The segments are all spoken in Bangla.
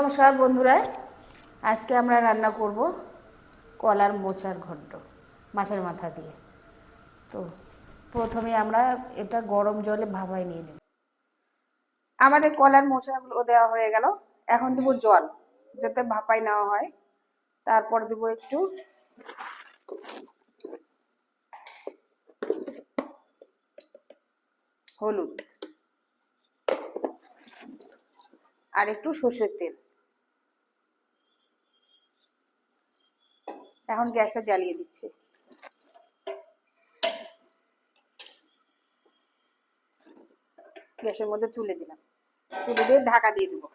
নমস্কার বন্ধুরা, আজকে আমরা রান্না করব কলার মোচার ঘন্ট মাছের মাথা দিয়ে। তো প্রথমে আমরা এটা গরম জলে ভাপায় নিয়ে নেব। আমাদের কলার মোচাগুলো দেওয়া হয়ে গেল। এখন দেব জল, যাতে ভাপায় নেওয়া হয়। তারপর দেব একটু হলুদ আর একটু সর্ষের তেল। এখন গ্যাসটা জ্বালিয়ে দিচ্ছি। গ্যাসের মধ্যে তুলে দিলাম, তুলে দিয়ে ঢাকা দিয়ে দেবো।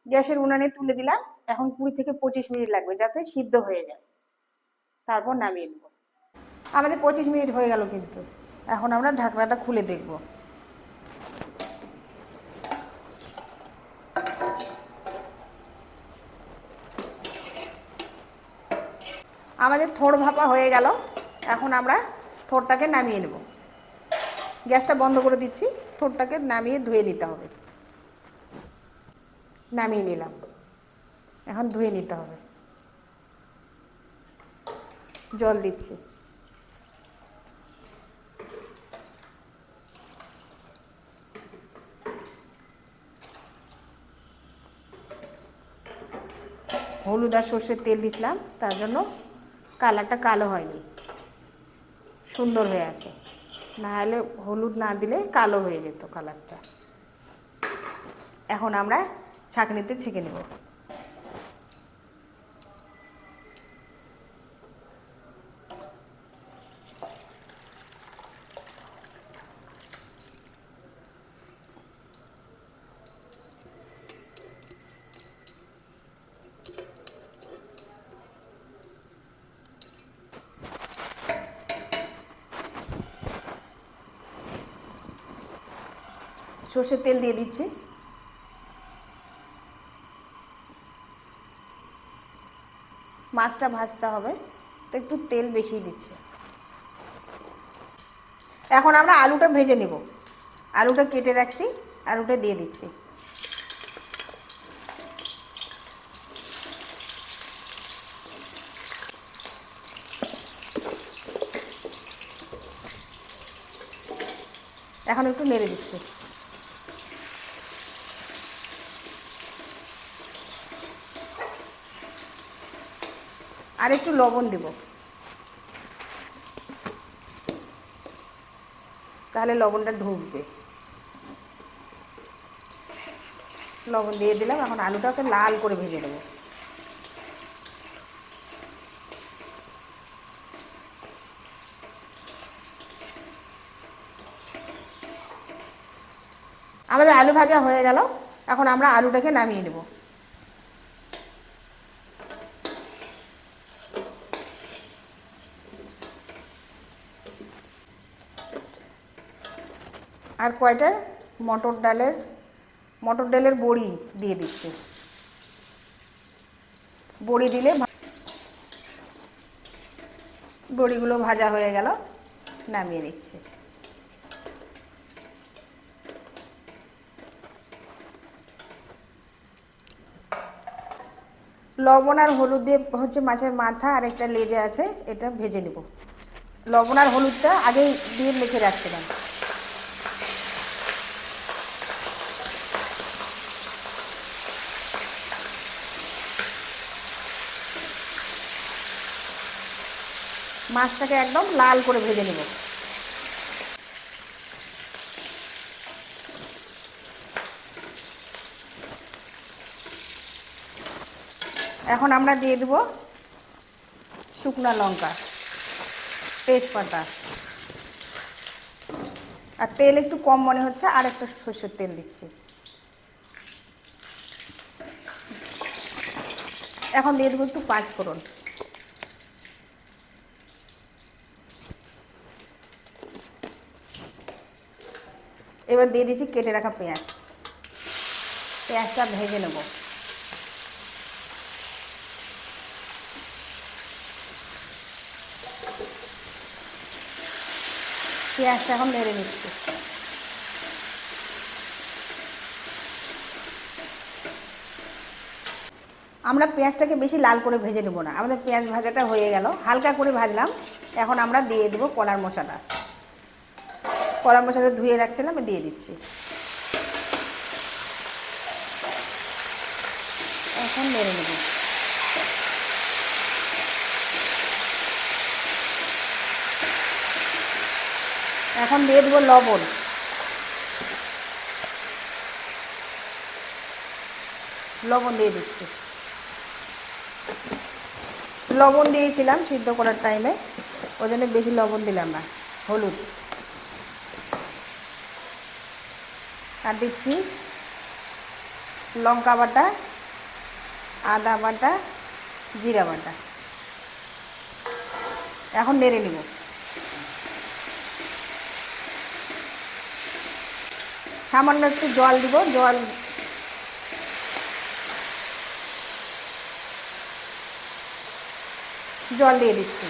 গ্যাসের উনানে তুলে দিলাম। এখন 20 থেকে 25 মিনিট লাগবে যাতে সিদ্ধ হয়ে যায়, তারপর নামিয়ে নেব। আমাদের 25 মিনিট হয়ে গেল, কিন্তু এখন আমরা ঢাকনাটা খুলে দেখব। আমাদের থোড় ভাপা হয়ে গেল। এখন আমরা থোড়টাকে নামিয়ে নেব। গ্যাসটা বন্ধ করে দিচ্ছি। থোড়টাকে নামিয়ে ধুয়ে নিতে হবে। নামিয়ে নিলাম, এখন ধুয়ে নিতে হবে। জল দিচ্ছি। হলুদ আর সর্ষের তেল দিছিলাম, তার জন্য কালারটা কালো হয়নি, সুন্দর হয়ে আছে। না হলে হলুদ না দিলে কালো হয়ে যেত কালারটা। এখন আমরা ছাঁকনিতে ছেঁকে নেব। সর্ষের তেল দিয়ে দিচ্ছি। মাছটা ভাজতে হবে, তো একটু তেল বেশি দিচ্ছি। এখন আমরা আলুটা ভেজে নেব। আলুটা কেটে রাখছি, আলুটা দিয়ে দিচ্ছি। এখন একটু নেড়ে দিচ্ছি। আর একটু লবণ দেব, তাহলে লবণটা ঢুকবে। লবণ দিয়ে দিলাম। এখন আলুটাকে লাল করে ভেজে নেব। আমাদের আলু ভাজা হয়ে গেল। এখন আমরা আলুটাকে নামিয়ে নেব। আর কয়টা মটর ডালের বড়ি দিয়ে দিচ্ছি। বড়ি দিলে বড়িগুলো ভাজা হয়ে গেল, নামিয়ে নিচ্ছি। লবণ আর হলুদ দিয়ে হচ্ছে মাছের মাথা আর একটা লেজে আছে, এটা ভেজে নেব। লবণ আর হলুদটা আগেই দিয়ে মেখে রাখছিলাম। মাছটাকে একদম লাল করে ভেজে নেব। এখন আমরা দিয়ে দেব শুকনো লঙ্কা, তেজপাতা। আর তেল একটু কম মনে হচ্ছে, আর একটা সর্ষের তেল দিচ্ছি। এখন দিয়ে দেবো একটু পাঁচফোড়ন। এবার দিয়ে দিচ্ছি কেটে রাখা পেঁয়াজ। পেঁয়াজটা ভেজে নেব। পেঁয়াজটা এখন নেড়ে নিচ্ছি। আমরা পেঁয়াজটাকে বেশি লাল করে ভেজে নেব না, আমাদের পেঁয়াজ ভাজাটা হয়ে গেল, হালকা করে ভাজলাম। এখন আমরা দিয়ে দেবো কলার মোচাটা। কলার মোচাটা ধুয়ে রাখছিলাম, দিয়ে দিচ্ছি। এখন নেড়ে নেব। এখন দিয়ে দেবো লবণ। লবণ দিয়ে দিচ্ছি। লবণ দিয়েছিলাম সিদ্ধ করার টাইমে, ওই জন্য বেশি লবণ দিলাম না। হলুদ আর দিচ্ছি লঙ্কা বাটা, আদা বাটা, জিরা বাটা। এখন নেড়ে নিব। সামান্য একটু জল দিব, জল দিয়ে দিচ্ছি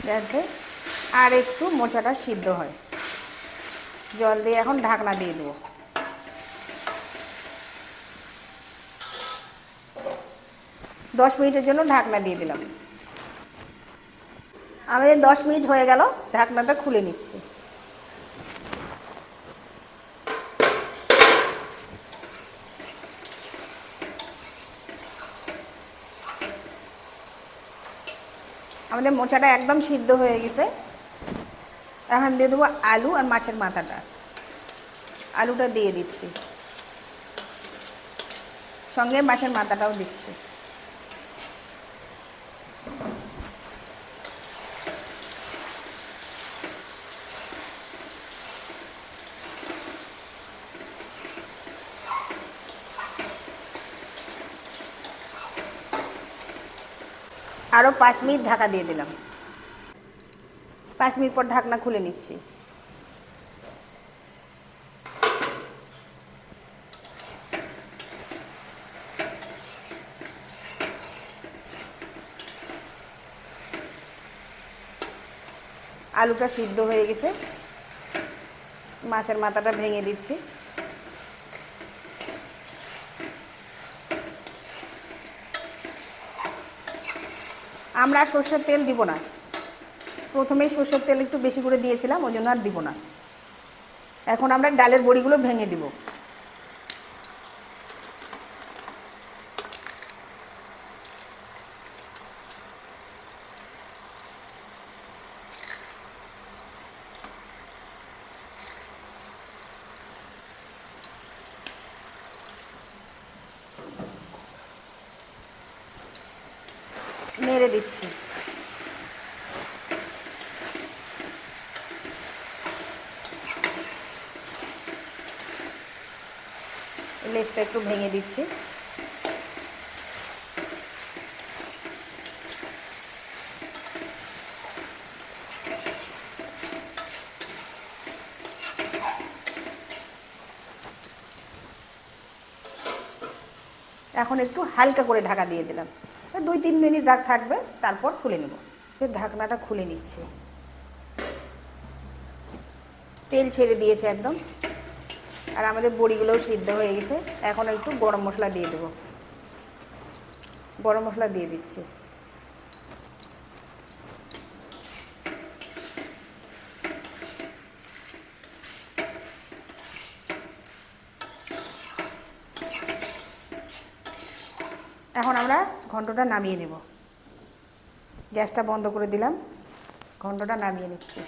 যাতে আর একটু মোচাটা সিদ্ধ হয়। জল দিয়ে এখন ঢাকনা দিয়ে দেবো। 10 মিনিটের জন্য ঢাকনা দিয়ে দিলাম। আমাদের 10 মিনিট হয়ে গেল, ঢাকনাটা খুলে নিচ্ছি। আমাদের মোচাটা একদম সিদ্ধ হয়ে গেছে। এখন দিয়ে দেবো আলু আর মাছের মাথাটা। আলুটা দিয়ে দিচ্ছি, সঙ্গে মাছের মাথাটাও দিচ্ছি। আরও 5 মিনিট ঢাকা দিয়ে দিলাম। 5 মিনিট পর ঢাকনা খুলে নিচ্ছি। আলুটা সিদ্ধ হয়ে গেছে, মাছের মাথাটা ভেঙে দিচ্ছি। আমরা সরষের তেল দিব না, প্রথমেই সরষের তেল একটু বেশি করে দিয়েছিলাম, ওই জন্য আর দিব না। এখন আমরা ডালের বড়িগুলো ভেঙে দিব। নেড়ে দিচ্ছি। লেজটা একটু ভেঙে দিচ্ছি। এখন একটু হালকা করে ঢাকা দিয়ে দিলাম, 2-3 মিনিট থাকবে, তারপর খুলে নেব। ঢাকনাটা খুলে নিচ্ছি। তেল ছেড়ে দিয়েছে একদম, আর আমাদের বড়িগুলোও সিদ্ধ হয়ে গেছে। এখন একটু গরম মশলা দিয়ে দেবো। গরম মশলা দিয়ে দিচ্ছি। এখন আমরা ঘন্টটা নামিয়ে নেব। গ্যাসটা বন্ধ করে দিলাম, ঘন্টটা নামিয়ে নিচ্ছি।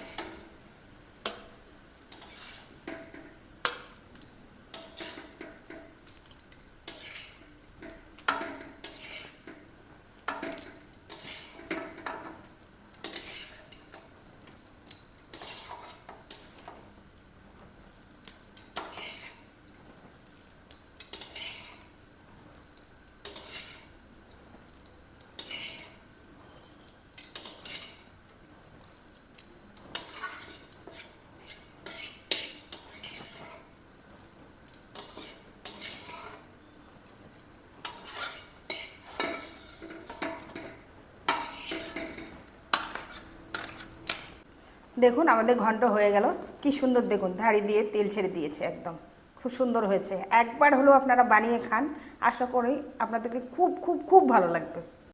দেখুন আমাদের ঘন্ট হয়ে গেল। কি সুন্দর, দেখুন ধাড়ি দিয়ে তেল ছেড়ে দিয়েছে একদম, খুব সুন্দর হয়েছে। একবার হলেও আপনারা বানিয়ে খান, আশা করি আপনাদেরকে খুব খুব খুব ভালো লাগবে।